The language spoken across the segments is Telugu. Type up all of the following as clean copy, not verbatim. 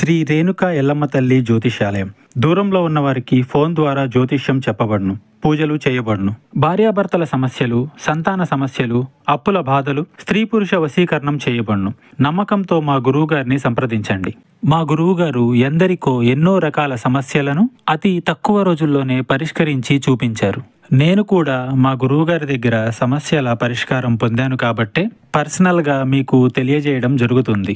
శ్రీ రేణుకా ఎల్లమ్మ తల్లి జ్యోతిషాలయం. దూరంలో ఉన్న వారికి ఫోన్ ద్వారా జ్యోతిష్యం చెప్పబడును, పూజలు చేయబడును. భార్యాభర్తల సమస్యలు, సంతాన సమస్యలు, అప్పుల బాధలు, స్త్రీ పురుష వశీకరణం చేయబడును. నమ్మకంతో మా గురువుగారిని సంప్రదించండి. మా గురువుగారు ఎందరికో ఎన్నో రకాల సమస్యలను అతి తక్కువ రోజుల్లోనే పరిష్కరించి చూపించారు. నేను కూడా మా గురువుగారి దగ్గర సమస్యల పరిష్కారం పొందాను కాబట్టే పర్సనల్గా మీకు తెలియజేయడం జరుగుతుంది.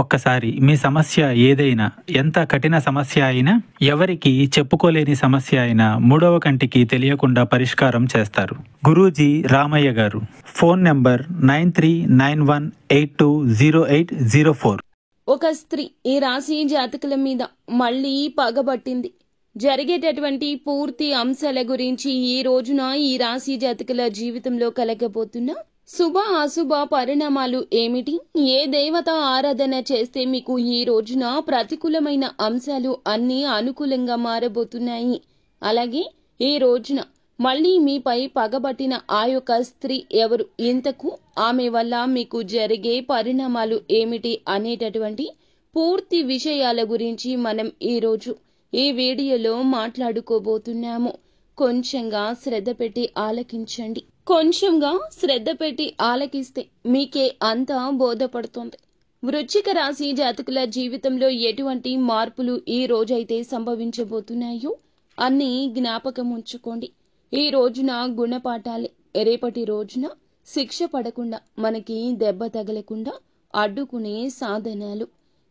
ఒక్కసారి మీ సమస్య ఏదైనా, ఎంత కఠిన సమస్య అయినా, ఎవరికి చెప్పుకోలేని సమస్య అయినా మూడవ కంటికి తెలియకుండా పరిష్కారం చేస్తారు. గురూజీ రామయ్య గారు. Phone number 9391820804. ఒక స్త్రీ ఈ రాశి జాతకుల మీద మళ్ళీ పగబట్టింది. జరిగేటటువంటి పూర్తి అంశాల గురించి ఈ రోజున ఈ రాశి జాతకుల జీవితంలో కలగబోతున్న శుభ అశుభ పరిణామాలు ఏమిటి, ఏ దేవత ఆరాధన చేస్తే మీకు ఈ రోజున ప్రతికూలమైన అంశాలు అన్నీ అనుకూలంగా మారబోతున్నాయి, అలాగే ఈ రోజున మళ్ళీ మీపై పగబట్టిన ఆ యొక్క స్త్రీ ఎవరు, ఇంతకు ఆమె వల్ల మీకు జరిగే పరిణామాలు ఏమిటి అనేటటువంటి పూర్తి విషయాల గురించి మనం ఈరోజు ఈ వీడియోలో మాట్లాడుకోబోతున్నాము. కొంచెంగా శ్రద్ధ పెట్టి ఆలకించండి. కొంచెంగా శ్రద్ధ పెట్టి ఆలకిస్తే మీకే అంతా బోధపడుతుంది. వృశ్చిక రాశి జాతకుల జీవితంలో ఎటువంటి మార్పులు ఈ రోజైతే సంభవించబోతున్నాయో అన్నీ జ్ఞాపకం ఉంచుకోండి. ఈ రోజున గుణపాఠాలే, రేపటి రోజున శిక్ష పడకుండా, మనకి దెబ్బ తగలకుండా అడ్డుకునే సాధనాలు.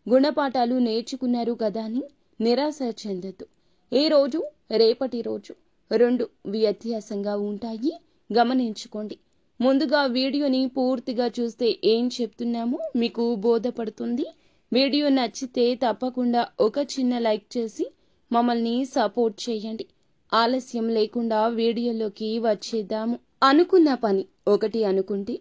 గుణపాఠాలు నేర్చుకున్నారు కదా అని నిరాశ చెందద్దు. ఈ రోజు రేపటి రోజు రెండు వ్యత్యాసంగా ఉంటాయి, గమనించుకోండి. ముందుగా వీడియోని పూర్తిగా చూస్తే ఏం చెప్తున్నామో మీకు బోధపడుతుంది. వీడియో నచ్చితే తప్పకుండా ఒక చిన్న లైక్ చేసి మమ్మల్ని సపోర్ట్ చేయండి. ఆలస్యం లేకుండా వీడియోలోకి వచ్చేద్దాము. అనుకున్న పని ఒకటి అనుకుంటే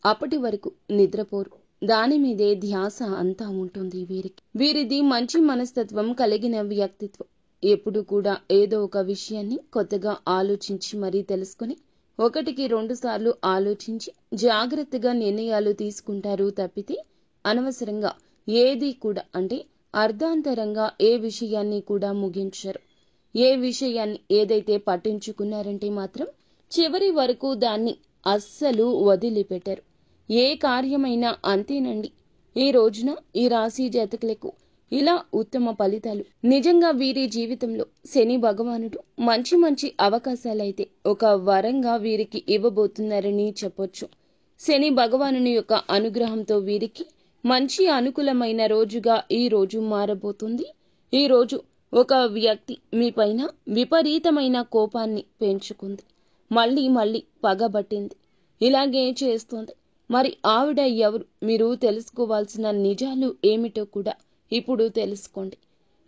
అప్పటి వరకు నిద్రపోరు. దాని మీదే ధ్యాస అంతా ఉంటుంది వీరికి. వీరిది మంచి మనస్తత్వం కలిగిన వ్యక్తిత్వం. ఎప్పుడు కూడా ఏదో ఒక విషయాన్ని కొత్తగా ఆలోచించి మరీ తెలుసుకుని, ఒకటికి 2 సార్లు ఆలోచించి జాగ్రత్తగా నిర్ణయాలు తీసుకుంటారు తప్పితే అనవసరంగా ఏది కూడా, అంటే అర్ధాంతరంగా ఏ విషయాన్ని కూడా ముగించరు. ఏ విషయాన్ని ఏదైతే పట్టించుకున్నారంటే మాత్రం చివరి వరకు దాన్ని అస్సలు వదిలిపెట్టరు. ఏ కార్యమైనా అంతేనండి. ఈ రోజున ఈ రాశి జాతకులకు ఇలా ఉత్తమ ఫలితాలు. నిజంగా వీరి జీవితంలో శని భగవానుడు మంచి మంచి అవకాశాలైతే ఒక వరంగా వీరికి ఇవ్వబోతున్నారని చెప్పొచ్చు. శని భగవానుని యొక్క అనుగ్రహంతో వీరికి మంచి అనుకూలమైన రోజుగా ఈ రోజు మారబోతుంది. ఈ రోజు ఒక వ్యక్తి మీపైన విపరీతమైన కోపాన్ని పెంచుకుంది, మళ్ళీ పగబట్టింది, ఇలాగే చేస్తుంది. మరి ఆవిడ ఎవరు, మీరు తెలుసుకోవాల్సిన నిజాలు ఏమిటో కూడా ఇప్పుడు తెలుసుకోండి.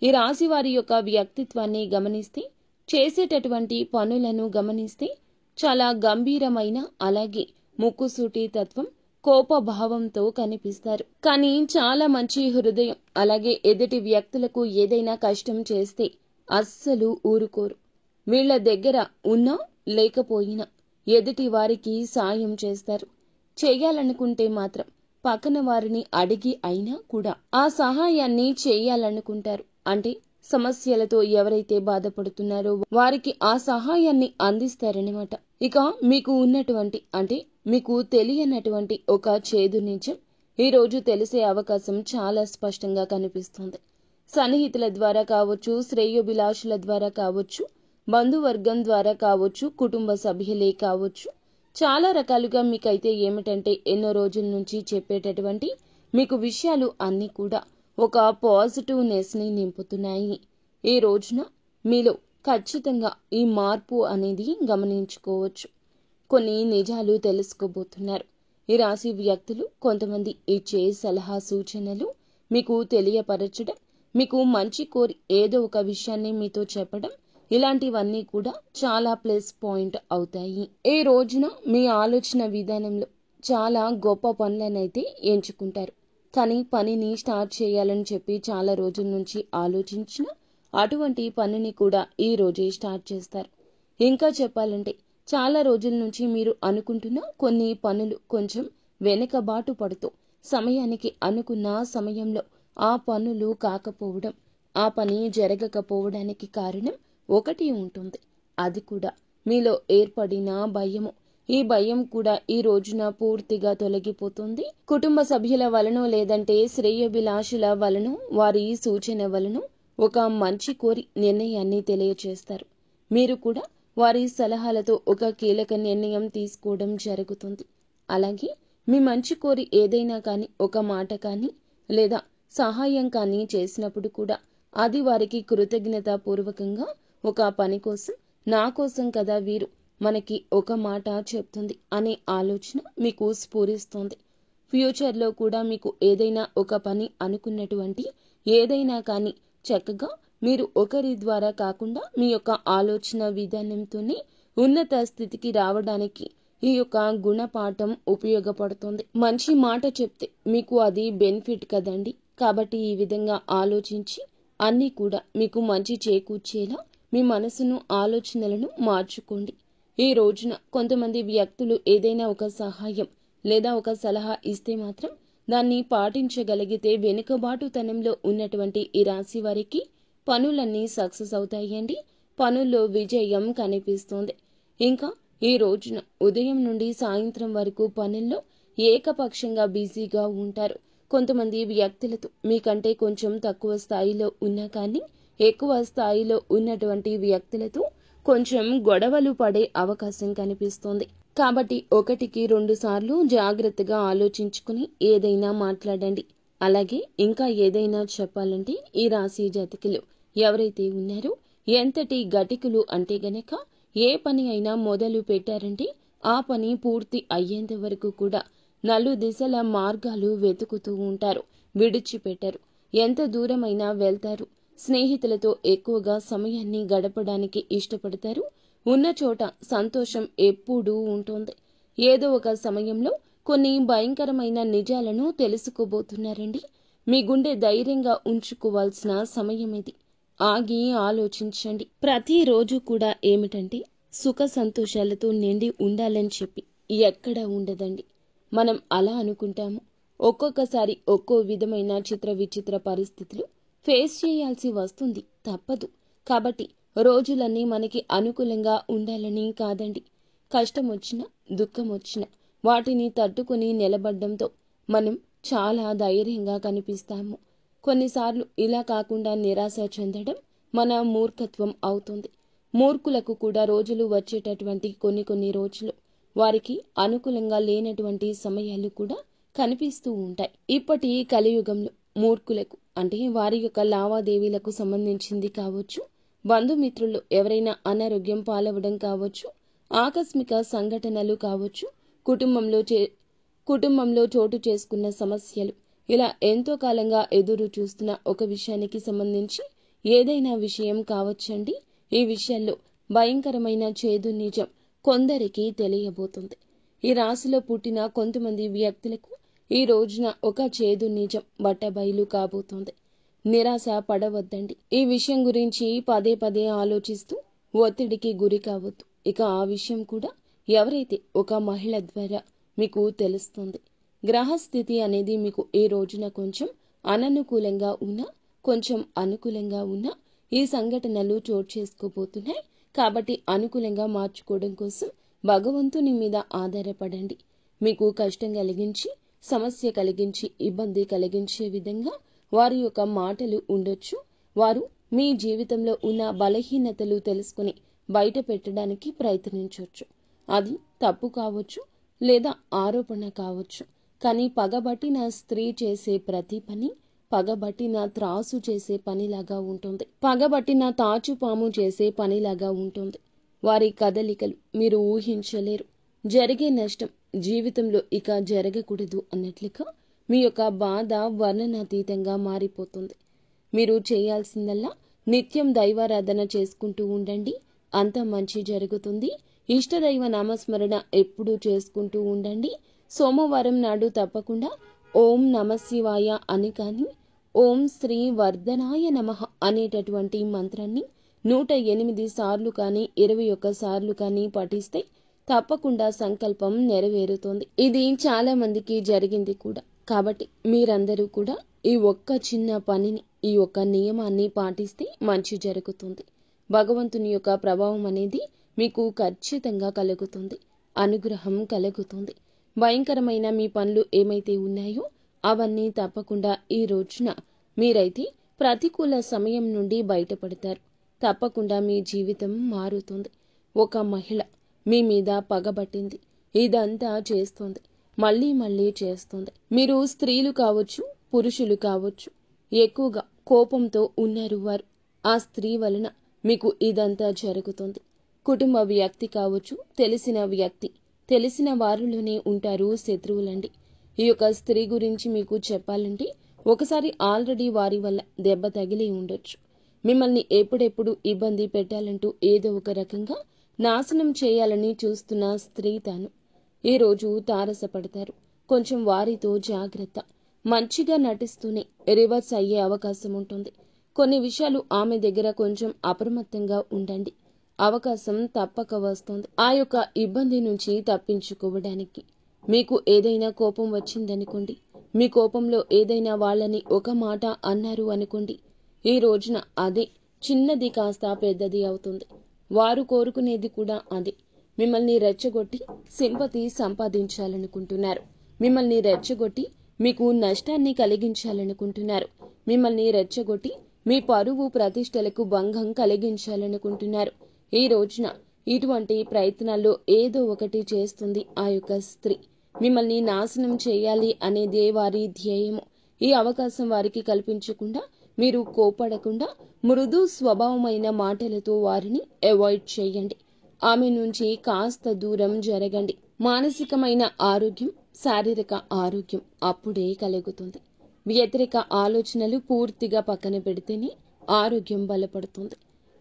ఈ రాశి వారి యొక్క వ్యక్తిత్వాన్ని గమనిస్తే, చేసేటటువంటి పనులను గమనిస్తే చాలా గంభీరమైన, అలాగే ముక్కుసూటి తత్వం, కోపభావంతో కనిపిస్తారు. కానీ చాలా మంచి హృదయం. అలాగే ఎదుటి వ్యక్తులకు ఏదైనా కష్టం చేస్తే అస్సలు ఊరుకోరు. వీళ్ళ దగ్గర ఉన్నా లేకపోయినా ఎదుటి వారికి సాయం చేస్తారు. చేయాలనుకుంటే మాత్రం పక్కన వారిని అడిగి అయినా కూడా ఆ సహాయాన్ని చేయాలనుకుంటారు. అంటే సమస్యలతో ఎవరైతే బాధపడుతున్నారో వారికి ఆ సహాయాన్ని అందిస్తారనమాట. ఇక మీకు ఉన్నటువంటి, అంటే మీకు తెలియనటువంటి ఒక చేదు నిజం ఈ రోజు తెలిసే అవకాశం చాలా స్పష్టంగా కనిపిస్తుంది. సన్నిహితుల ద్వారా కావచ్చు, శ్రేయోభిలాషుల ద్వారా కావచ్చు, బంధువర్గం ద్వారా కావచ్చు, కుటుంబ సభ్యులే కావచ్చు, చాలా రకాలుగా మీకైతే ఏమిటంటే ఎన్నో రోజుల నుంచి చెప్పేటటువంటి మీకు విషయాలు అన్నీ కూడా ఒక పాజిటివ్నెస్ ని నింపుతున్నాయి. ఈ రోజున మీలో ఖచ్చితంగా ఈ మార్పు అనేది గమనించుకోవచ్చు. కొన్ని నిజాలు తెలుసుకోబోతున్నారు. ఈ రాశి వ్యక్తులు కొంతమంది ఇచ్చే సలహా సూచనలు మీకు తెలియపరచడం, మీకు మంచి కోరి ఏదో ఒక విషయాన్ని మీతో చెప్పడం, ఇలాంటివన్నీ కూడా చాలా ప్లస్ పాయింట్ అవుతాయి. ఈ రోజున మీ ఆలోచన విధానంలో చాలా గొప్ప పనులనైతే ఎంచుకుంటారు. కానీ పనిని స్టార్ట్ చేయాలని చెప్పి చాలా రోజుల నుంచి ఆలోచించిన అటువంటి పనిని కూడా ఈ రోజే స్టార్ట్ చేస్తారు. ఇంకా చెప్పాలంటే చాలా రోజుల నుంచి మీరు అనుకుంటున్న కొన్ని పనులు కొంచెం వెనకబాటు పడుతూ సమయానికి అనుకున్న సమయంలో ఆ పనులు కాకపోవడం, ఆ పని జరగకపోవడానికి కారణం ఒకటి ఉంటుంది. అది కూడా మీలో ఏర్పడిన భయము. ఈ భయం కూడా ఈ రోజున పూర్తిగా తొలగిపోతుంది. కుటుంబ సభ్యుల వలన లేదంటే శ్రేయోభిలాషుల వలన, వారి సూచన వలన ఒక మంచి కోరి నిర్ణయాన్ని తెలియచేస్తారు. మీరు కూడా వారి సలహాలతో ఒక కీలక నిర్ణయం తీసుకోవడం జరుగుతుంది. అలాగే మీ మంచి కోరి ఏదైనా కానీ, ఒక మాట కానీ లేదా సహాయం కానీ చేసినప్పుడు కూడా అది వారికి కృతజ్ఞత పూర్వకంగా ఒక పని కోసం, నా కోసం కదా వీరు మనకి ఒక మాట చెప్తుంది అనే ఆలోచన మీకు స్ఫురిస్తుంది. ఫ్యూచర్లో కూడా మీకు ఏదైనా ఒక పని అనుకున్నటువంటి ఏదైనా కానీ చక్కగా మీరు ఒకరి ద్వారా కాకుండా మీ యొక్క ఆలోచన విధానంతోనే ఉన్నత స్థితికి రావడానికి ఈ యొక్క గుణపాఠం ఉపయోగపడుతుంది. మంచి మాట చెప్తే మీకు అది బెనిఫిట్ కదండి. కాబట్టి ఈ విధంగా ఆలోచించి అన్నీ కూడా మీకు మంచి చేకూర్చేలా మీ మనసును, ఆలోచనలను మార్చుకోండి. ఈ రోజున కొంతమంది వ్యక్తులు ఏదైనా ఒక సహాయం లేదా ఒక సలహా ఇస్తే మాత్రం దాన్ని పాటించగలిగితే వెనుకబాటుతనంలో ఉన్నటువంటి ఈ రాశి వారికి పనులన్నీ సక్సెస్ అవుతాయండి. పనుల్లో విజయం కనిపిస్తుంది. ఇంకా ఈ రోజున ఉదయం నుండి సాయంత్రం వరకు పనుల్లో ఏకపక్షంగా బిజీగా ఉంటారు. కొంతమంది వ్యక్తులతో మీకంటే కొంచెం తక్కువ స్థాయిలో ఉన్నా కానీ ఎక్కువ స్థాయిలో ఉన్నటువంటి వ్యక్తులతో కొంచెం గొడవలు పడే అవకాశం కనిపిస్తోంది. కాబట్టి 1-2 సార్లు జాగ్రత్తగా ఆలోచించుకుని ఏదైనా మాట్లాడండి. అలాగే ఇంకా ఏదైనా చెప్పాలంటే ఈ రాశి జాతకులు ఎవరైతే ఉన్నారో ఎంతటి గటికులు అంటే గనక ఏ పని అయినా మొదలు పెట్టారంటే ఆ పని పూర్తి అయ్యేంత వరకు కూడా నలుదిశల మార్గాలు వెతుకుతూ ఉంటారు, విడిచిపెట్టరు. ఎంత దూరమైనా వెళ్తారు. స్నేహితులతో ఎక్కువగా సమయాన్ని గడపడానికి ఇష్టపడతారు. ఉన్న చోట సంతోషం ఎప్పుడూ ఉంటుంది. ఏదో ఒక సమయంలో కొన్ని భయంకరమైన నిజాలను తెలుసుకోబోతున్నారండి. మీ గుండె ధైర్యంగా ఉంచుకోవాల్సిన సమయం ఇది. ఆగి ఆలోచించండి. ప్రతిరోజు కూడా ఏమిటంటే సుఖ సంతోషాలతో నిండి ఉండాలని చెప్పి ఎక్కడ ఉండదండి. మనం అలా అనుకుంటాము. ఒక్కొక్కసారి ఒక్కో విధమైన చిత్ర విచిత్ర పరిస్థితులు ఫేస్ చేయాల్సి వస్తుంది, తప్పదు. కాబట్టి రోజులన్నీ మనకి అనుకూలంగా ఉండాలని కాదండి. కష్టం వచ్చినా, దుఃఖం వచ్చినా వాటిని తట్టుకుని నిలబడ్డంతో మనం చాలా ధైర్యంగా కనిపిస్తాము. కొన్నిసార్లు ఇలా కాకుండా నిరాశ చెందడం మన మూర్ఖత్వం అవుతుంది. మూర్ఖులకు కూడా రోజులు వచ్చేటటువంటి కొన్ని రోజులు వారికి అనుకూలంగా లేనటువంటి సమయాలు కూడా కనిపిస్తూ ఉంటాయి. ఇప్పటి కలియుగంలో మూర్ఖులకు అంటే వారి యొక్క లావాదేవీలకు సంబంధించింది కావచ్చు, బంధుమిత్రులు ఎవరైనా అనారోగ్యం పాలవడం కావచ్చు, ఆకస్మిక సంఘటనలు కావచ్చు, కుటుంబంలో చోటు చేసుకున్న సమస్యలు, ఇలా ఎంతో కాలంగా ఎదురు చూస్తున్న ఒక విషయానికి సంబంధించి ఏదైనా విషయం కావచ్చండి. ఈ విషయాల్లో భయంకరమైన చేదు నిజం కొందరికి తెలియబోతుంది. ఈ రాశిలో పుట్టిన కొంతమంది వ్యక్తులకు ఈ రోజున ఒక చేదు నిజం బట్టబయలు కాబోతోంది. నిరాశ పడవద్దండి. ఈ విషయం గురించి పదే ఆలోచిస్తూ ఒత్తిడికి గురి కావద్దు. ఇక ఆ విషయం కూడా ఎవరైతే ఒక మహిళ ద్వారా మీకు తెలుస్తుంది. గ్రహస్థితి అనేది మీకు ఈ రోజున కొంచెం అననుకూలంగా ఉన్నా, కొంచెం అనుకూలంగా ఉన్నా ఈ సంఘటనలు చోటు చేసుకోబోతున్నాయి. కాబట్టి అనుకూలంగా మార్చుకోవడం కోసం భగవంతుని మీద ఆధారపడండి. మీకు కష్టం కలిగించి, సమస్య కలిగించి, ఇబ్బంది కలిగించే విధంగా వారి యొక్క మాటలు ఉండొచ్చు. వారు మీ జీవితంలో ఉన్న బలహీనతలు తెలుసుకుని బయట పెట్టడానికి ప్రయత్నించవచ్చు. అది తప్పు కావచ్చు లేదా ఆరోపణ కావచ్చు. కానీ పగబట్టిన స్త్రీ చేసే ప్రతి పని పగబట్టిన త్రాసు చేసే పనిలాగా ఉంటుంది. పగబట్టిన తాచుపాము చేసే పనిలాగా ఉంటుంది. వారి కదలికలు మీరు ఊహించలేరు. జరిగే నష్టం జీవితంలో ఇక జరగకూడదు అన్నట్లుగా మీ యొక్క బాధ వర్ణనాతీతంగా మారిపోతుంది. మీరు చేయాల్సిందల్లా నిత్యం దైవారాధన చేసుకుంటూ ఉండండి. అంత మంచి జరుగుతుంది. ఇష్టదైవ నామస్మరణ ఎప్పుడూ చేసుకుంటూ ఉండండి. సోమవారం నాడు తప్పకుండా ఓం నమశివాయ అని కానీ, ఓం శ్రీ వర్ధనాయ నమః అనేటటువంటి మంత్రాన్ని 108 సార్లు కానీ 21 సార్లు కానీ పఠిస్తే తప్పకుండా సంకల్పం నెరవేరుతుంది. ఇది చాలా మందికి జరిగింది కూడా. కాబట్టి మీరందరూ కూడా ఈ ఒక్క చిన్న పనిని, ఈ ఒక్క నియమాన్ని పాటిస్తే మంచి జరుగుతుంది. భగవంతుని యొక్క ప్రభావం అనేది మీకు ఖచ్చితంగా కలుగుతుంది. అనుగ్రహం కలుగుతుంది. భయంకరమైన మీ పనులు ఏమైతే ఉన్నాయో అవన్నీ తప్పకుండా ఈ రోజున మీరైతే ప్రతికూల సమయం నుండి బయటపడతారు. తప్పకుండా మీ జీవితం మారుతుంది. ఒక మహిళ మీ మీద పగబట్టింది, ఇదంతా చేస్తుంది, మళ్ళీ చేస్తుంది. మీరు స్త్రీలు కావచ్చు, పురుషులు కావచ్చు, ఎక్కువగా కోపంతో ఉన్నారు వారు. ఆ స్త్రీ వలన మీకు ఇదంతా జరుగుతుంది. కుటుంబ వ్యక్తి కావచ్చు, తెలిసిన వ్యక్తి, తెలిసిన వారిలోనే ఉంటారు శత్రువులండి. ఈ యొక్క స్త్రీ గురించి మీకు చెప్పాలంటే ఒకసారి ఆల్రెడీ వారి వల్ల దెబ్బ తగిలి ఉండొచ్చు. మిమ్మల్ని ఎప్పుడెప్పుడు ఇబ్బంది పెట్టాలంటూ ఏదో ఒక రకంగా నాశనం చేయాలని చూస్తున్న స్త్రీ తాను. ఈ రోజు తారసపడతారు. కొంచెం వారితో జాగ్రత్త. మంచిగా నటిస్తూనే రివర్స్ అయ్యే అవకాశం ఉంటుంది. కొన్ని విషయాలు ఆమె దగ్గర కొంచెం అప్రమత్తంగా ఉండండి. అవకాశం తప్పక వస్తుంది. ఆ యొక్క ఇబ్బంది నుంచి తప్పించుకోవడానికి మీకు ఏదైనా కోపం వచ్చిందనుకోండి, మీ కోపంలో ఏదైనా వాళ్ళని ఒక మాట అన్నారు అనుకోండి, ఈ రోజున అదే చిన్నది కాస్త పెద్దది అవుతుంది. వారు కోరుకునేది కూడా అదే. మిమ్మల్ని రెచ్చగొట్టి సింపతి సంపాదించాలనుకుంటున్నారు. మిమ్మల్ని రెచ్చగొట్టి మీకు నష్టాన్ని కలిగించాలనుకుంటున్నారు. మిమ్మల్ని రెచ్చగొట్టి మీ పరువు ప్రతిష్టలకు భంగం కలిగించాలనుకుంటున్నారు. ఈ రోజున ఇటువంటి ప్రయత్నాల్లో ఏదో ఒకటి చేస్తుంది ఆ యొక్క స్త్రీ. మిమ్మల్ని నాశనం చేయాలి అనేదే వారి ధ్యేయము. ఈ అవకాశం వారికి కల్పించకుండా మీరు కోపడకుండా మృదు స్వభావమైన మాటలతో వారిని అవాయిడ్ చేయండి. ఆమె నుంచి కాస్త దూరం జరగండి. మానసికమైన ఆరోగ్యం, శారీరక ఆరోగ్యం అప్పుడే కలుగుతుంది. వ్యతిరేక ఆలోచనలు పూర్తిగా పక్కన పెడితేనే ఆరోగ్యం బలపడుతుంది.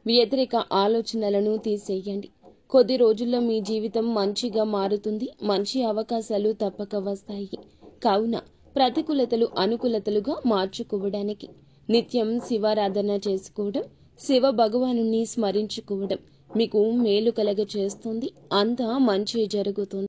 వ్యతిరేక ఆలోచనలను తీసేయండి. కొద్ది రోజుల్లో మీ జీవితం మంచిగా మారుతుంది. మంచి అవకాశాలు తప్పక వస్తాయి. కావున ప్రతికూలతలు అనుకూలతలుగా మార్చుకోవడానికి నిత్యం శివారాధన చేసుకోవడం, శివ భగవానుని స్మరించుకోవడం మీకు మేలు కలగ చేస్తుంది. అంతా మంచి జరుగుతుంది.